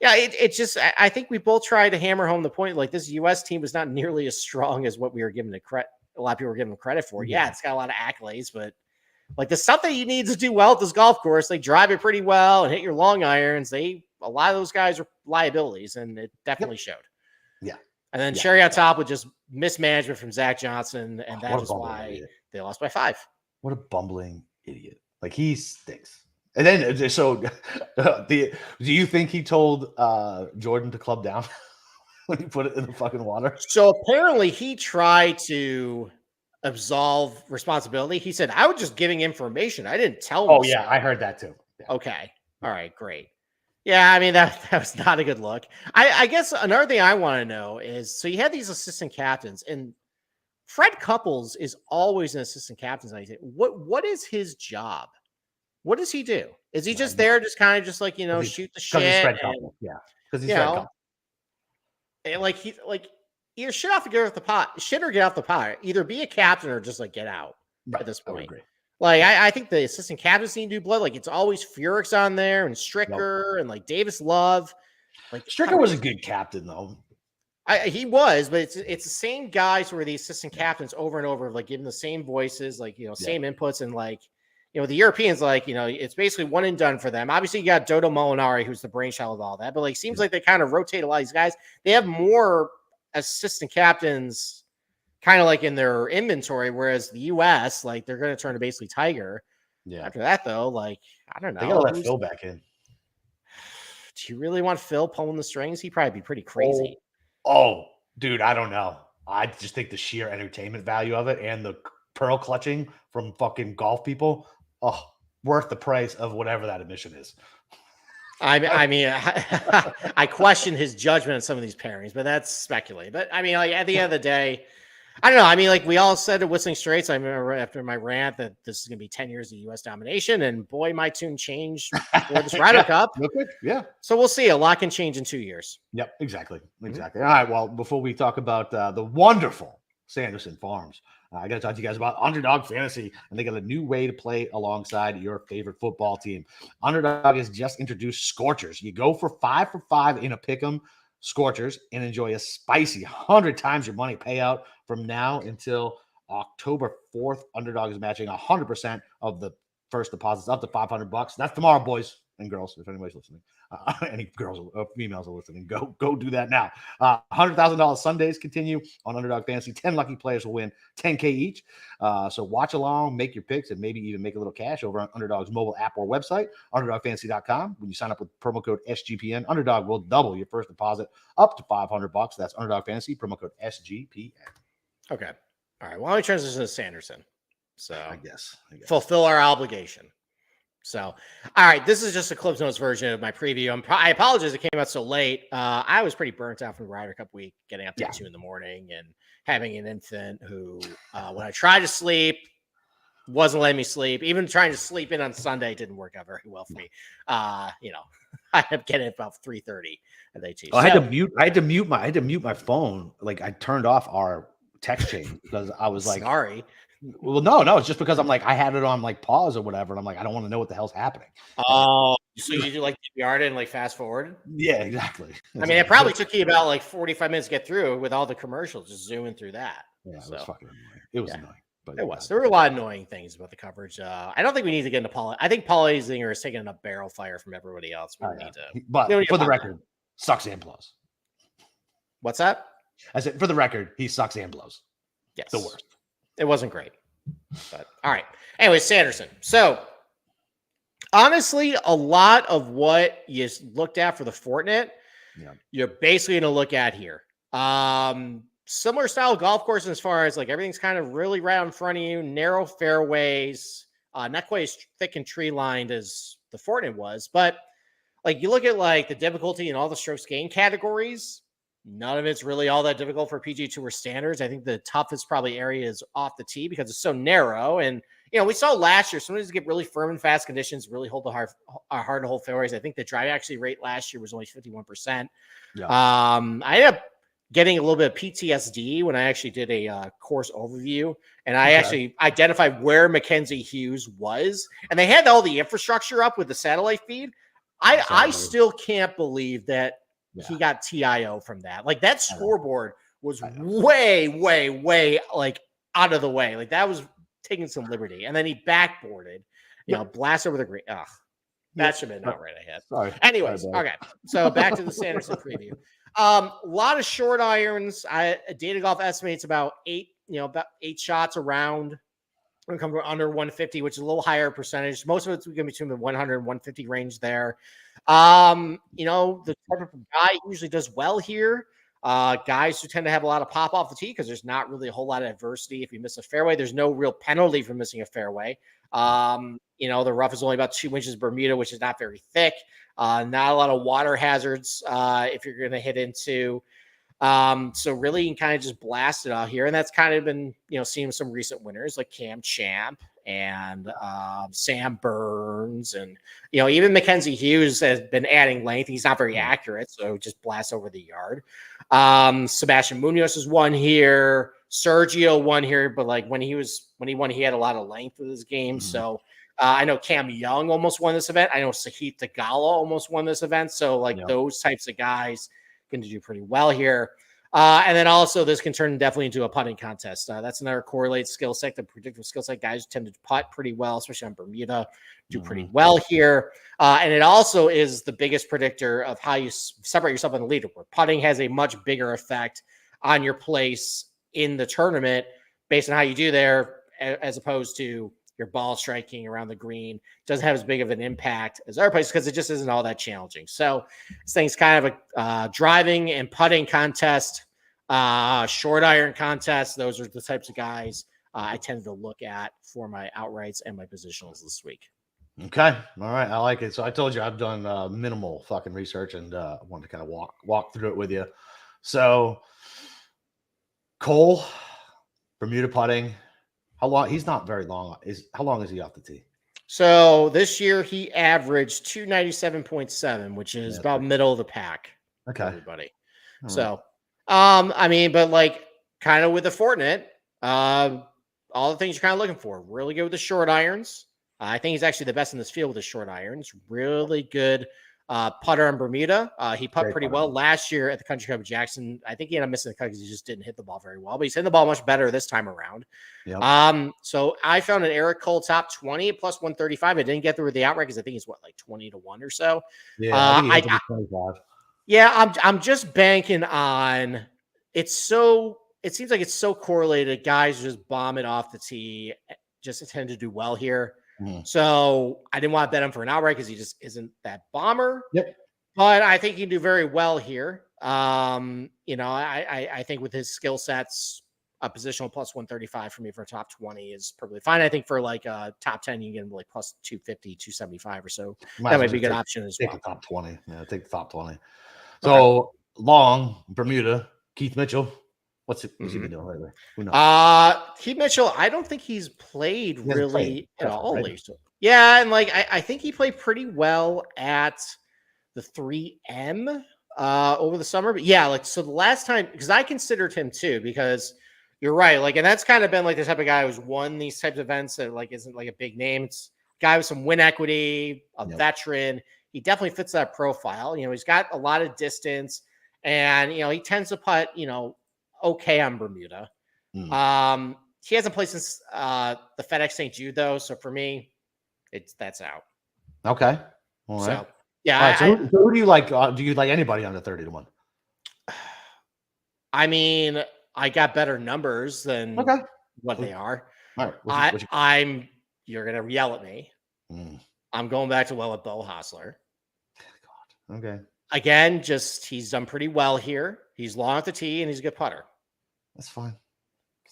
it just, I think we both tried to hammer home the point. Like this U.S. team was not nearly as strong as what we were given credit. A lot of people were giving credit for. Yeah, it's got a lot of accolades, but like the stuff that you need to do well at this golf course, they drive it pretty well and hit your long irons. A lot of those guys are liabilities, and it definitely showed. Yeah. And then cherry on top with just mismanagement from Zach Johnson, and that is why they lost by 5. What a bumbling idiot! Like he stinks. And then, so do you think he told Jordan to club down when he put it in the fucking water? So apparently, he tried to absolve responsibility. He said, "I was just giving information. I didn't tell him." Oh yeah, I heard that too. Yeah. Okay, all right, great. Yeah, I mean, that was not a good look. I guess another thing I want to know is, so you had these assistant captains, and Fred Couples is always an assistant captain. What is his job? What does he do? Is he just there, just kind of just like, shoot the shit? He's Fred Couples. Yeah, because he's Fred Couples. And like he either shit off or get off the pot, shit or get off the pot. Either be a captain or just like get out at this point. Like, I think the assistant captains need to do blood. Like, it's always Furyk on there and Stricker and like Davis Love. Like Stricker was a good captain though. He was, but it's the same guys who are the assistant captains over and over, like giving the same voices, like same inputs, and like the Europeans, like it's basically one and done for them. Obviously, you got Dodo Molinari, who's the brainchild of all that, but like seems like they kind of rotate a lot of these guys. They have more assistant captains kind of like in their inventory, whereas the U.S. like they're going to turn to basically Tiger. Yeah. After that, though, like I don't know. They got to let Phil back in. Do you really want Phil pulling the strings? He'd probably be pretty crazy. Oh, dude, I don't know. I just think the sheer entertainment value of it and the pearl clutching from fucking golf people, worth the price of whatever that admission is. I mean, I question his judgment on some of these pairings, but that's speculating. But I mean, like at the end of the day, I don't know. I mean, like we all said at Whistling Straits, I remember after my rant that this is going to be 10 years of U.S. domination, and boy, my tune changed for this Ryder Cup. Yeah. So we'll see. A lot can change in 2 years. Yep, exactly. All right. Well, before we talk about the wonderful Sanderson Farms, I got to talk to you guys about Underdog Fantasy, and they got a new way to play alongside your favorite football team. Underdog has just introduced Scorchers. You go for 5 for 5 in a pick'em Scorchers and enjoy a spicy 100 times your money payout from now until October 4th. Underdog is matching 100% of the first deposits up to $500. That's tomorrow, boys and girls. If anybody's listening, any girls or females are listening, go do that now. $100,000 Sundays continue on Underdog Fantasy. 10 lucky players will win $10K each. So watch along, make your picks, and maybe even make a little cash over on Underdog's mobile app or website, underdogfantasy.com. When you sign up with promo code SGPN, Underdog will double your first deposit up to $500. That's Underdog Fantasy, promo code SGPN. Okay. All right. Why don't we transition to Sanderson? So I guess. Fulfill our obligation. So, all right, this is just a Clips Notes version of my preview. I apologize it came out so late. I was pretty burnt out from the Ryder Cup week, getting up at 2 in the morning and having an infant who, when I tried to sleep, wasn't letting me sleep. Even trying to sleep in on Sunday didn't work out very well for me. I am getting about 3:30 at AT. I had to mute my phone. Like I turned off our text chain because I was like, sorry. Well, no, it's just because I'm like, I had it on like pause or whatever. And I'm like, I don't want to know what the hell's happening. Oh, so you do like DVR and like fast forward? Yeah, exactly. I mean, it probably took you about like 45 minutes to get through with all the commercials, just zooming through that. Yeah, it was fucking annoying. It was annoying. But it was. There were a lot of annoying things about the coverage. I don't think we need to get into Paul. I think Paul Azinger is taking a barrel fire from everybody else. We need to. But for the record, sucks and blows. What's that? I said, for the record, he sucks and blows. Yes. The worst. It wasn't great. But all right. Anyway, Sanderson. So honestly, a lot of what you looked at for the Fortinet, you're basically going to look at here. Similar style golf course as far as like everything's kind of really right in front of you, narrow fairways, not quite as thick and tree lined as the Fortinet was, but like you look at like the difficulty in all the strokes gained categories. None of it's really all that difficult for PGA Tour standards. I think the toughest probably area is off the tee because it's so narrow. And we saw last year, sometimes get really firm and fast conditions, really hold the hard to hold fairways. I think the drive actually rate last year was only 51%. Yeah. I ended up getting a little bit of PTSD when I actually did a course overview, and I actually identified where Mackenzie Hughes was, and they had all the infrastructure up with the satellite feed. I still can't believe that he got TIO from that. Like that scoreboard was way, way, way like out of the way. Like that was taking some liberty, and then he backboarded, blast over the green. Ugh, that should have been outright ahead. Sorry. Anyways, okay. So back to the Sanderson preview. A lot of short irons. Data Golf estimates about 8 shots around. When come under 150, which is a little higher percentage. Most of it's going to be between the 100 and 150 range there. The type of guy usually does well here. Guys who tend to have a lot of pop off the tee because there's not really a whole lot of adversity. If you miss a fairway, there's no real penalty for missing a fairway. The rough is only about 2 inches Bermuda, which is not very thick. Not a lot of water hazards if you're going to hit into. So really you can kind of just blast it out here. And that's kind of been, seeing some recent winners like Cam Champ and Sam Burns. And, even Mackenzie Hughes has been adding length. He's not very accurate, so just blast over the yard. Sebastian Munoz has won here. Sergio won here, but like when he won, he had a lot of length with his game. Mm-hmm. So I know Cam Young almost won this event. I know Sahith Theegala almost won this event. So those types of guys going to do pretty well here. And then also this can turn definitely into a putting contest. That's another correlated skill set. The predictive skill set guys tend to putt pretty well, especially on Bermuda, do pretty well here. And it also is the biggest predictor of how you separate yourself on the leaderboard. Putting has a much bigger effect on your place in the tournament based on how you do there, as opposed to your ball striking around the green. Doesn't have as big of an impact as other places because it just isn't all that challenging. So this thing's kind of a driving and putting contest, short iron contest. Those are the types of guys I tend to look at for my outrights and my positionals this week. Okay. All right. I like it. So I told you I've done minimal fucking research and I wanted to kind of walk through it with you. So Cole, Bermuda putting. How long? He's not very long. How long is he off the tee? So this year he averaged 297.7, which is about middle of the pack. Okay. Everybody. All so, right. But like kind of with the Fortinet, all the things you're kind of looking for. Really good with the short irons. I think he's actually the best in this field with the short irons. Really good putter on Bermuda. He putted pretty well last year at the Country Club Jackson. I think he ended up missing the cut because he just didn't hit the ball very well, but he's hitting the ball much better this time around. Yep. So I found an Eric Cole top 20 plus 135. I didn't get through with the outright because I think he's like 20-1 or so. Yeah, I think 25. Yeah, I'm just banking on it seems like it's so correlated. Guys just bomb it off the tee, just tend to do well here. So I didn't want to bet him for an outright because he just isn't that bomber. Yep. But I think he can do very well here. I think with his skill sets, a positional plus 135 for me for a top 20 is perfectly fine. I think for like a top 10, you can get like plus 250, 275 or so. That might be a good option as well. Take the top 20. Yeah, take the top 20. So long, Bermuda, Keith Mitchell. What's he been doing lately? Who knows? Keith Mitchell, I don't think he's played really at all. Right? Yeah, and like I think he played pretty well at the 3M over the summer. But yeah, like so the last time, because I considered him too, because you're right, like, and that's kind of been like the type of guy who's won these types of events that like isn't like a big name. It's a guy with some win equity, a veteran. He definitely fits that profile. He's got a lot of distance, and he tends to putt, okay on Bermuda. He hasn't played since the FedEx St. Jude though, so for me, that's out. Okay, all right. So yeah. Right, so who do you like? Do you like anybody under 30-1? I got better numbers than what they are. All right, you're gonna yell at me. I'm going back to with Bo Hostler. God. Okay. Again, he's done pretty well here. He's long at the tee and he's a good putter. That's fine.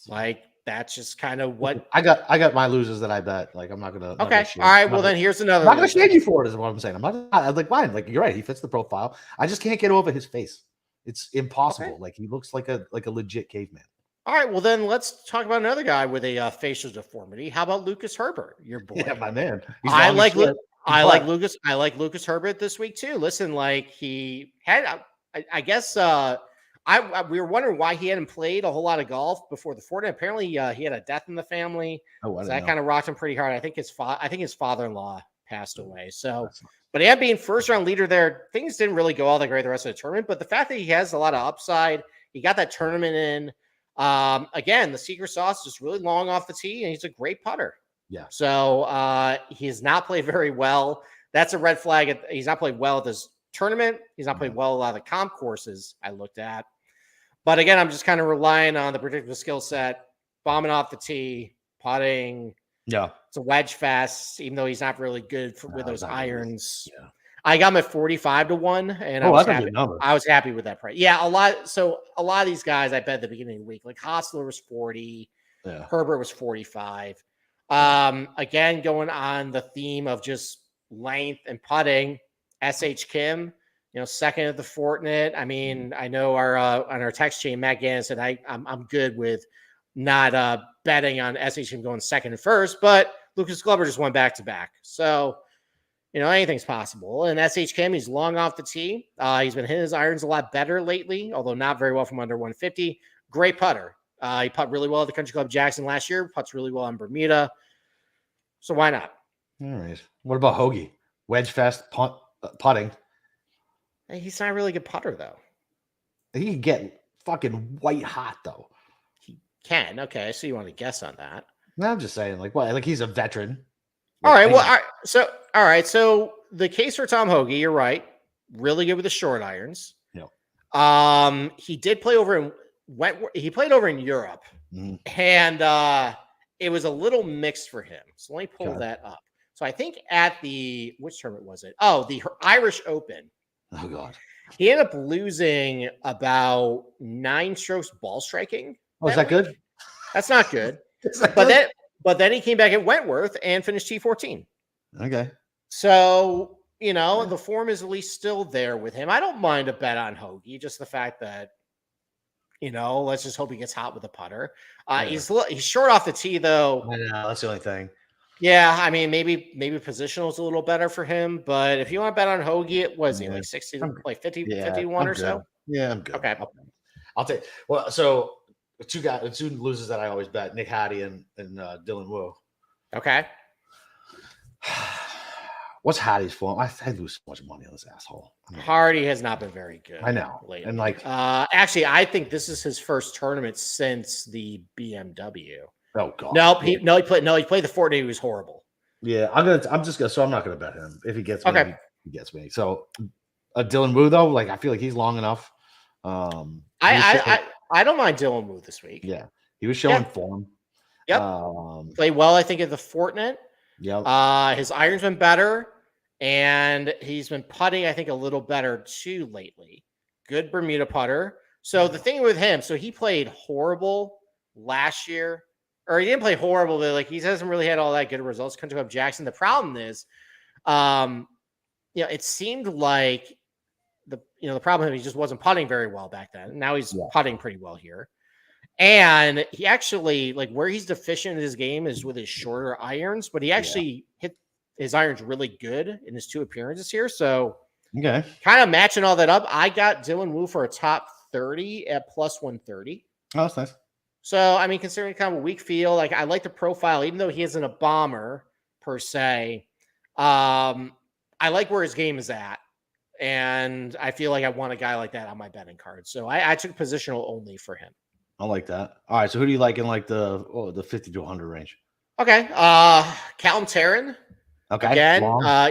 Like that's just kind of what I got my losers that I bet. Like I'm not gonna. Okay. All right. Well, then here's another. I'm not gonna shade you for it. Is what I'm saying. I'm like fine. Like you're right. He fits the profile. I just can't get over his face. It's impossible. Okay. Like he looks like a legit caveman. All right, well then let's talk about another guy with a facial deformity. How about Lucas Herbert, your boy? Yeah, my man. He's I long as like shit, I like but Lucas. I like Lucas Herbert this week too. Listen, like he had, I guess we were wondering why he hadn't played a whole lot of golf before the Fortnite. Apparently, he had a death in the family, oh, I so didn't that know. kind of rocked him pretty hard. I think his father-in-law passed away. So, That's not- but yeah, being first round leader there, things didn't really go all that great the rest of the tournament. But the fact that he has a lot of upside, he got that tournament in. Again, the secret sauce is really long off the tee, and he's a great putter. Yeah. So he has not played very well. That's a red flag. He's not played well at this tournament. He's not played well a lot of the comp courses I looked at. But again, I'm just kind of relying on the predictive skill set, bombing off the tee, putting. Yeah. It's a wedge fest, even though he's not really good with those irons. Yeah. I got him at 45 to 1, and that's a good number. I was happy with that price. Yeah, a lot. So a lot of these guys, I bet at the beginning of the week, like Hostler was 40, Herbert was 45. Again, going on the theme of just length and putting, SH Kim, second at the Fortnite. I mean, I know our on our text chain, Matt Gannon said I'm good with not betting on SH Kim going second and first, but Lucas Glover just went back to back. So anything's possible. And SH Kim, he's long off the tee. He's been hitting his irons a lot better lately, although not very well from under 150. Great putter. He putted really well at the Country Club Jackson last year. Putts really well on Bermuda. So why not? All right. What about Hoagie? Wedge fest putting. He's not a really good putter, though. He can get fucking white hot, though. He can. Okay, so you want to guess on that? No, I'm just saying, like, what? Like, he's a veteran. All right. Well, all right. So the case for Tom Hoagie, you're right. Really good with the short irons. Yeah. He did play over in he played over in Europe, and it was a little mixed for him. So let me pull that up. So I think at which tournament was it? Oh, the Irish Open. Oh God. He ended up losing about 9 strokes ball striking. Oh, is that good? That's not good. But then he came back at Wentworth and finished T14. Okay. So, the form is at least still there with him. I don't mind a bet on Hoagie, just the fact that, let's just hope he gets hot with the putter. He's short off the tee, though. I know, that's the only thing. Yeah, I mean, maybe positional is a little better for him. But if you want to bet on Hoagie, it was he like 60, like 50, 51 or so? Yeah, I'm good. Okay. I'll take. Well, so two losers that I always bet: Nick Hardy and Dylan Wu. Okay. What's Hardy's form? I lose so much money on this asshole. Hardy has not been very good. I know. Lately. And like, actually, I think this is his first tournament since the BMW. Oh God. He played the Fortnite. He was horrible. Yeah, I'm not gonna bet him. If he gets me, okay, he gets me. So Dylan Wu though, like I feel like he's long enough. I don't mind Dylan Wu this week. Yeah, he was showing form. Yep. Played well, I think, at the Fortnite. Yep. His iron's been better, and he's been putting, I think, a little better too lately. Good Bermuda putter. So the thing with him, so he played horrible last year. Or he didn't play horrible, but like he hasn't really had all that good results. Country Club Jackson. The problem is, it seemed like the problem is he just wasn't putting very well back then. Now he's putting pretty well here, and he actually like where he's deficient in his game is with his shorter irons, but he actually hit his irons really good in his 2 appearances here. So okay, kind of matching all that up, I got Dylan Wu for a top 30 at plus 130. Oh, that's nice. So, I mean, considering kind of a weak field, like I like the profile, even though he isn't a bomber per se. I like where his game is at. And I feel like I want a guy like that on my betting card. So I took positional only for him. I like that. All right. So who do you like in like the 50 to 100 range? Okay. Callum Tarrant. Okay. Again,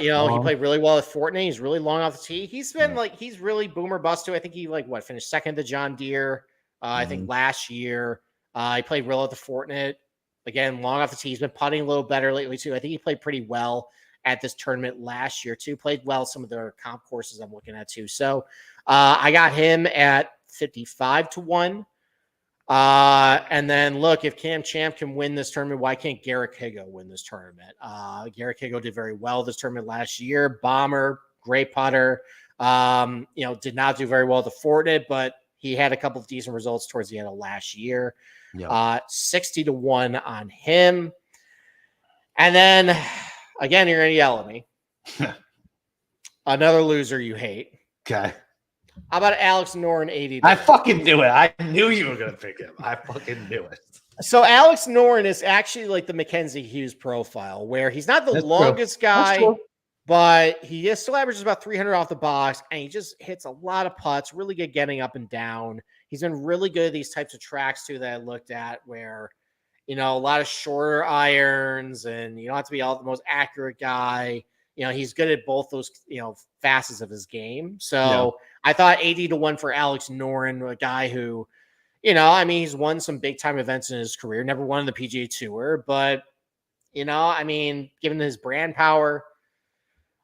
he played really well at Fortnite. He's really long off the tee. He's been he's really boomer bust too. I think he finished second to John Deere. I think last year. He played well at the Fortnite. Again, long off the tee. He's been putting a little better lately, too. I think he played pretty well at this tournament last year, too. Played well some of their comp courses I'm looking at, too. So I got him at 55 to 1. And then, look, if Cam Champ can win this tournament, why can't Garrick Higo win this tournament? Garrick Higo did very well this tournament last year. Bomber, great putter. Did not do very well at the Fortnite, but He had a couple of decent results towards the end of last year. Yeah. 60-1 on him. And then, again, you're going to yell at me. Another loser you hate. Okay. How about Alex Noren 80? I fucking knew it. I knew you were going to pick him. I fucking knew it. So Alex Noren is actually like the Mackenzie Hughes profile, where he's not the longest guy, but he still averages about 300 off the box, and he just hits a lot of putts, really good getting up and down. He's been really good at these types of tracks, too, that I looked at, where, a lot of shorter irons, and you don't have to be the most accurate guy. He's good at both those, facets of his game. So I thought 80-1 for Alex Noren, a guy who, he's won some big time events in his career, never won the PGA Tour, but, given his brand power,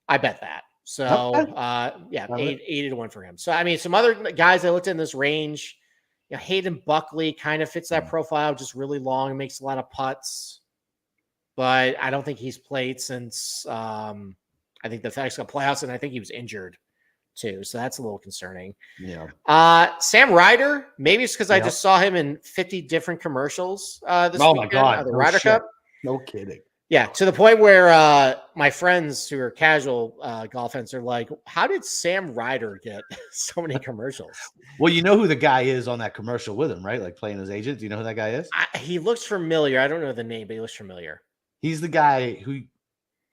I bet that. So, 80-1 for him. So, some other guys I looked at in this range, Hayden Buckley kind of fits that profile, just really long and makes a lot of putts, but I don't think he's played since, I think the FedEx Cup playoffs, and I think he was injured too. So that's a little concerning. Yeah. Sam Ryder, maybe it's because I just saw him in 50 different commercials this weekend. My God. The Ryder Cup. No kidding. Yeah, to the point where my friends who are casual golf fans are like, how did Sam Ryder get so many commercials? Well, you know who the guy is on that commercial with him, right? Like playing his agent. Do you know who that guy is? He looks familiar. I don't know the name, but he looks familiar. He's the guy who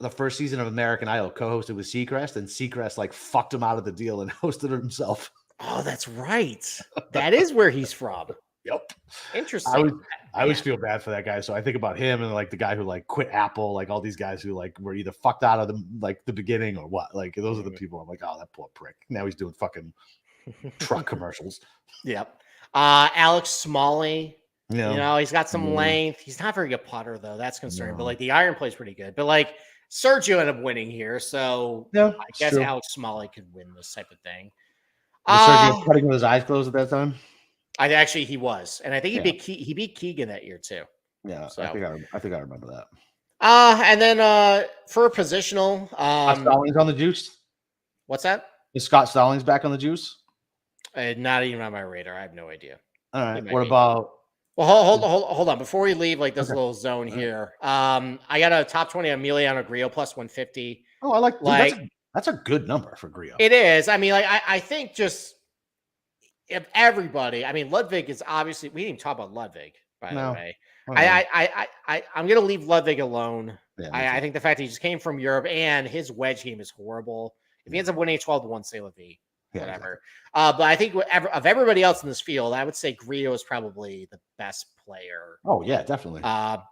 the first season of American Idol co-hosted with Seacrest, and Seacrest like fucked him out of the deal and hosted it himself. Oh, that's right. That is where he's from. Yep. Interesting. I always feel bad for that guy. So I think about him and like the guy who like quit Apple, like all these guys who like were either fucked out of the beginning or what. Like those are the people I'm like, oh, that poor prick. Now he's doing fucking truck commercials. Yep. Alex Smalley. Yeah. He's got some length. He's not very good putter though. That's concerning. But like the iron play is pretty good. But like Sergio ended up winning here, so I guess true. Alex Smalley could win this type of thing. Was Sergio putting with his eyes closed at that time? He was, and I think he beat Keegan that year too. Yeah, so. I think I remember that. And then for a positional, Stallings on the juice. What's that? Is Scott Stallings back on the juice? Not even on my radar. I have no idea. All right. What about? Well, hold on. Before we leave, like this little zone here, I got a top 20 Emiliano Grillo plus 150. Oh, I like that's a good number for Grillo. It is. I mean, like I think just if everybody, Ludwig is obviously, we didn't even talk about Ludwig, by the way. I'm gonna leave Ludwig alone. Yeah, I think the fact that he just came from Europe and his wedge game is horrible. If he ends up winning 12-1, say la vie. Whatever. Exactly. But I think of everybody else in this field, I would say Grillo is probably the best player. Oh, yeah, definitely.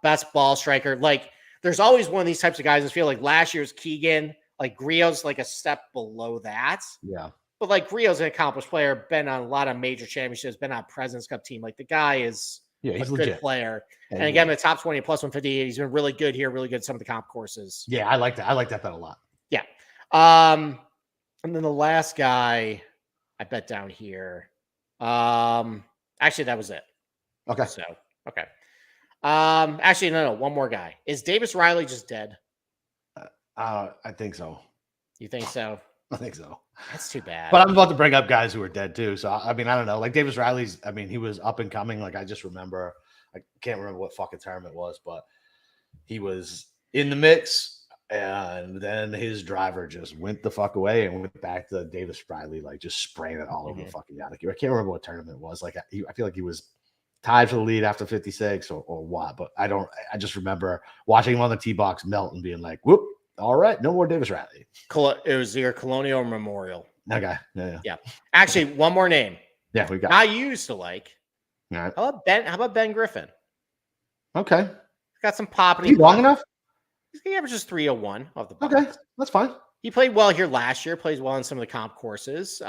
Best ball striker. Like, there's always one of these types of guys in this field. Like, last year's Keegan. Like, Grillo's like a step below that. Yeah. But, like, Grillo's an accomplished player, been on a lot of major championships, been on a President's Cup team. Like, the guy is he's a legit. good player. And again, the top 20 plus 150, he's been really good here, really good at some of the comp courses. Yeah, I like that. I like that bet a lot. Yeah. And then the last guy I bet down here. Actually, that was it. Okay. So, okay. Actually, no. One more guy. Is Davis Riley just dead? I think so. You think so? I think so. That's too bad. But I'm about to bring up guys who are dead too. So, I don't know. Like Davis Riley's, he was up and coming. Like I just remember, I can't remember what fucking term it was, but he was in the mix. And then his driver just went the fuck away and went back to Davis Riley, like just spraying it all over the fucking yacht. I can't remember what tournament it was. Like I feel like he was tied for the lead after 56 or what, but I just remember watching him on the tee box melt and being like, whoop, all right, no more Davis Riley. It was your Colonial Memorial. Okay. Yeah. Actually, one more name. Yeah, we got. I used to like. All right. How about Ben Griffin? Okay. Got some pop. He long enough? He averages 301 off the box. Okay, that's fine. He played well here last year, plays well in some of the comp courses.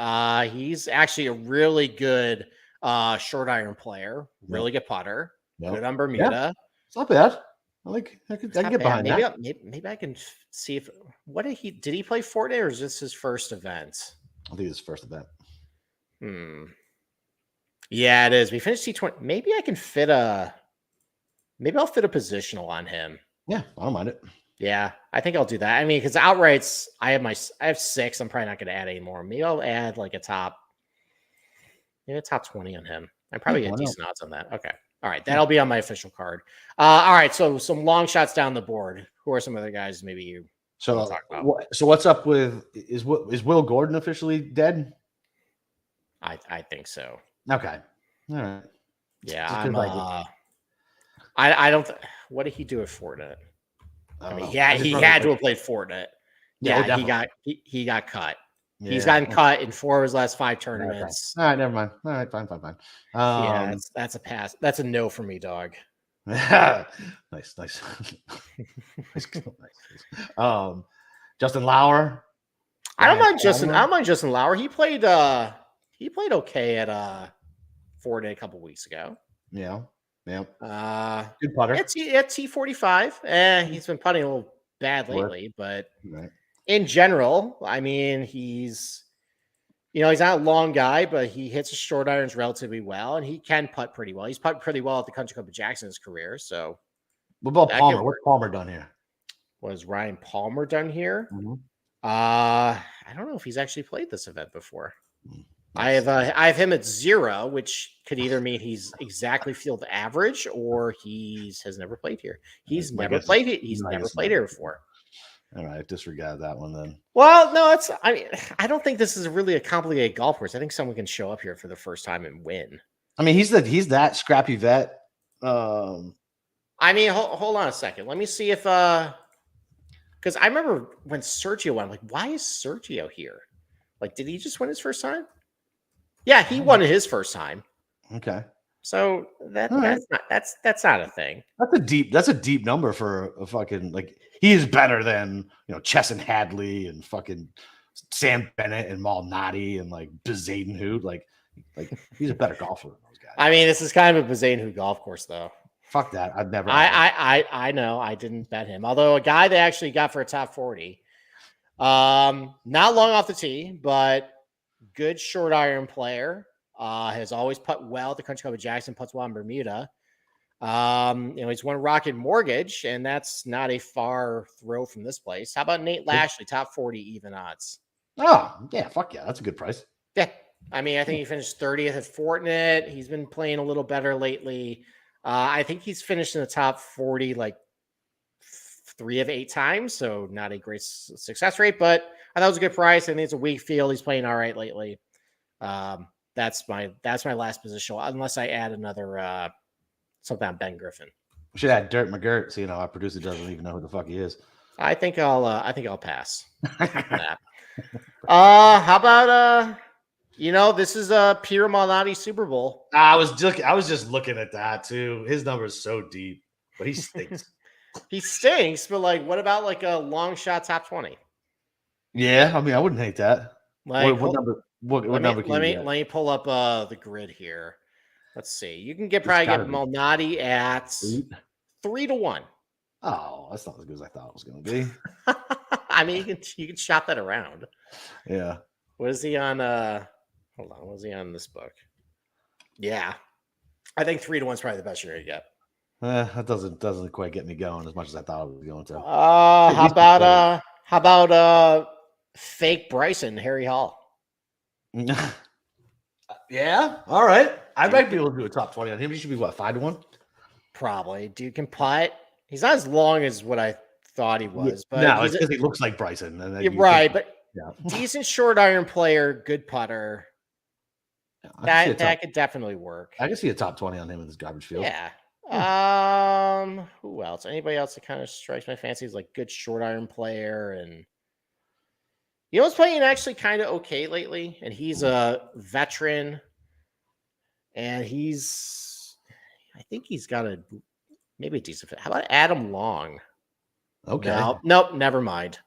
He's actually a really good short iron player, really good putter, good on Bermuda. Yeah. It's not bad. I can get behind that. Maybe I can see if did he play 4 days or is this his first event? I think it's his first event. Yeah, it is. We finished T20. Maybe I'll fit a positional on him. Yeah, I don't mind it. Yeah, I think I'll do that. Because outrights, I have 6. I'm probably not going to add any more. Maybe I'll add like a top Yeah, top 20 on him. I probably get decent odds on that. Okay. All right. Yeah. That'll be on my official card. All right. So some long shots down the board. Who are some other guys maybe you want to talk about? So what's up with is Will Gordon officially dead? I think so. Okay. All right. Yeah. I don't. What did he do at Fortnite? I mean, yeah, he had to have played Fortnite. Yeah, he got cut. Yeah. He's gotten cut in 4 of his last 5 tournaments. Okay. All right, never mind. All right, fine. Yeah, that's a pass. That's a no for me, dog. nice. Nice. Justin Lauer. I don't mind Justin Lauer. He played okay at Fortnite a couple weeks ago. Yeah. Good putter. At T45. He's been putting a little bad lately, but in general, I mean, he's not a long guy, but he hits his short irons relatively well, and he can putt pretty well. He's putted pretty well at the Country Club of Jackson's career. So, what about Palmer? What's Palmer done here? Was Ryan Palmer done here? Mm-hmm. I don't know if he's actually played this event before. I have him at 0, which could either mean he's exactly field average or has never played here. He's never played it. He's never played here before. All right, disregard that one then. Well, no, I don't think this is really a complicated golf course. I think someone can show up here for the first time and win. I mean, he's that scrappy vet. I mean, hold on a second. Let me see if because I remember when Sergio won. I'm like, why is Sergio here? Like, did he just win his first time? Yeah, he won it his first time. Okay. So that's not a thing. That's a deep number for a fucking, like, he is better than Chesson Hadley and fucking Sam Bennett and Malnati and like Bezadenhout. Like he's a better golfer than those guys. I mean, this is kind of a Bezadenhout golf course, though. Fuck that. I've never. I know. I didn't bet him. Although a guy they actually got for a top 40. Not long off the tee, but good short iron player. Has always putt well at the Country Club of Jackson, putts well in Bermuda. He's won Rocket Mortgage, and that's not a far throw from this place. How about Nate Lashley, top 40 even odds? Oh, yeah, fuck yeah. That's a good price. Yeah. I mean, I think he finished 30th at Fortnite. He's been playing a little better lately. I think he's finished in the top 40 like 3 of 8 times, so not a great success rate, but I thought it was a good price. I think it's a weak field. He's playing all right lately. That's my last position, unless I add another something on Ben Griffin. We should add Dirt McGirt, so our producer doesn't even know who the fuck he is. I think I'll pass. How about this is a Peter Malnati Super Bowl. I was just looking at that too. His number is so deep, but he stinks. He stinks, but like, what about like a long shot top 20? Yeah, I mean, I wouldn't hate that. Like, what number? What number? Let me pull up the grid here. Let's see. You can get Malnati at 3-1. Oh, that's not as good as I thought it was going to be. I mean, you can shop that around. Yeah. What is he on? Hold on. What is he on this book? Yeah, I think 3-1 is probably the best you're gonna get. That doesn't quite get me going as much as I thought it was going to. How about fake Bryson, Harry Hall? Yeah. All right. I might be able to do a top 20 on him. He should be what, 5-1? Probably. Dude can putt. He's not as long as what I thought he was, but no, it's because he looks like Bryson. And you're right, but decent short iron player, good putter. Yeah, that could definitely work. I can see a top 20 on him in this garbage field. Yeah. Who else? Anybody else that kind of strikes my fancy is like good short iron player, and what's playing actually kind of okay lately, and he's a veteran, and I think he's got maybe a decent fit. How about Adam Long? Okay. Nope, never mind.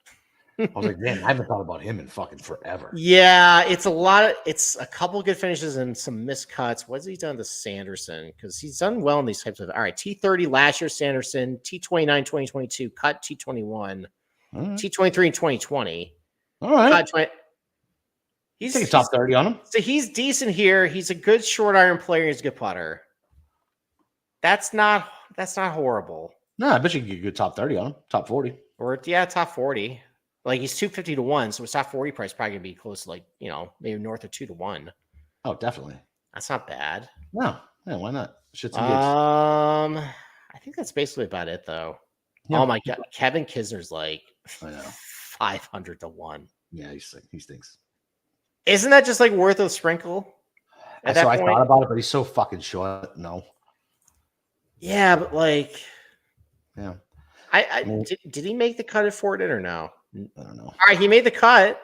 I was like, man, I haven't thought about him in fucking forever. Yeah, it's a couple good finishes and some miscuts. What's he done to Sanderson? Because he's done well in these types of. All right, T30 last year, Sanderson, T29 2022, cut T21, T23 in 2020. All right. He's take a top 30 on him. So he's decent here. He's a good short iron player. He's a good putter. That's not horrible. No, I bet you can get a good top 30 on him. Top 40. Or top 40. Like he's 250-1, so his top 40 price probably gonna be close to like, maybe north of 2-1. Oh, definitely. That's not bad. No, yeah, why not? Shits and gigs. I think that's basically about it, though. Yeah. Oh my god, Kevin Kisner's like I know. 500 to 1. Yeah, he stinks. Isn't that just like worth a sprinkle? I thought about it, but he's so fucking short. No. Yeah, but like, yeah. Did he make the cut at Fort Inn or no? I don't know. All right, he made the cut.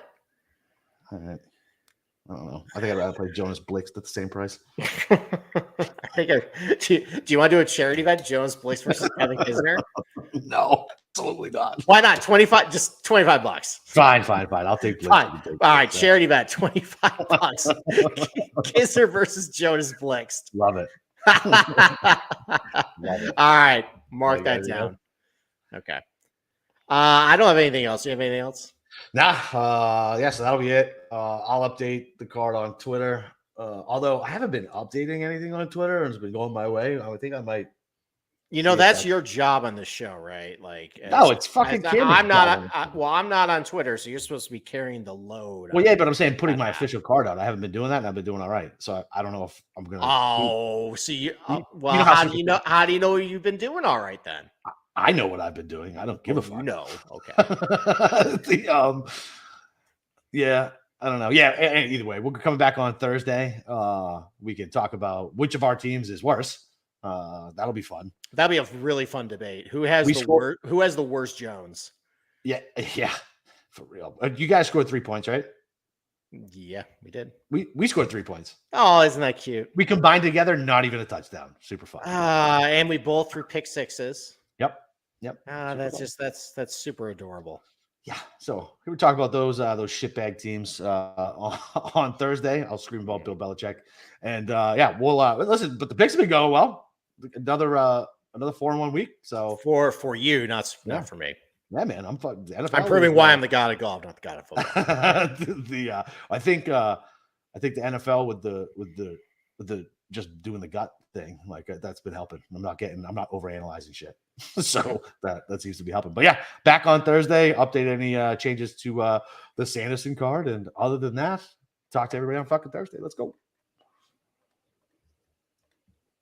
All right. I don't know. I think I'd rather play Jonas Blixt at the same price. Do you want to do a charity bet? Jonas Blixt versus Kevin Kisner? No, absolutely not. Why not? 25, just $25. Fine. I'll take Blixt. Fine. All right, charity bet, $25. Kisner versus Jonas Blixt. Love it. All right, mark that down. Okay. I don't have anything else. Do you have anything else? Nah. Yeah, so that'll be it. I'll update the card on Twitter. Although I haven't been updating anything on Twitter and it's been going my way. I would think I might. That's your job on the show, right? Like, no, it's fucking. I'm not. I'm not on Twitter, so you're supposed to be carrying the load. Well, yeah, but I'm saying putting my official card out. I haven't been doing that, and I've been doing all right. So I don't know if I'm gonna. Oh, so you. Well, how do you know? How do you know you've been doing all right then? I know what I've been doing. I don't give a fuck. You know. Okay. Yeah. I don't know. Yeah. Either way, we're coming back on Thursday. We can talk about which of our teams is worse. That'll be fun. That'll be a really fun debate. Who has the worst Jones? Yeah, for real. You guys scored 3 points, right? Yeah, we did. We scored 3 points. Oh, isn't that cute? We combined together, not even a touchdown. Super fun. And we both threw pick sixes. Yep. That's super adorable. Yeah. So we talk about those shitbag teams on Thursday. I'll scream about Bill Belichick, and we'll listen. But the picks have been going well. Another 4-1 week. So for you, not for me. Yeah, man. I'm proving why I'm the god of golf, not the god of football. I think the NFL with the just doing the gut thing, like that's been helping. I'm not overanalyzing shit. So that seems to be helping. But yeah, back on Thursday, update any changes to the Sanderson card. And other than that, talk to everybody on fucking Thursday. Let's go.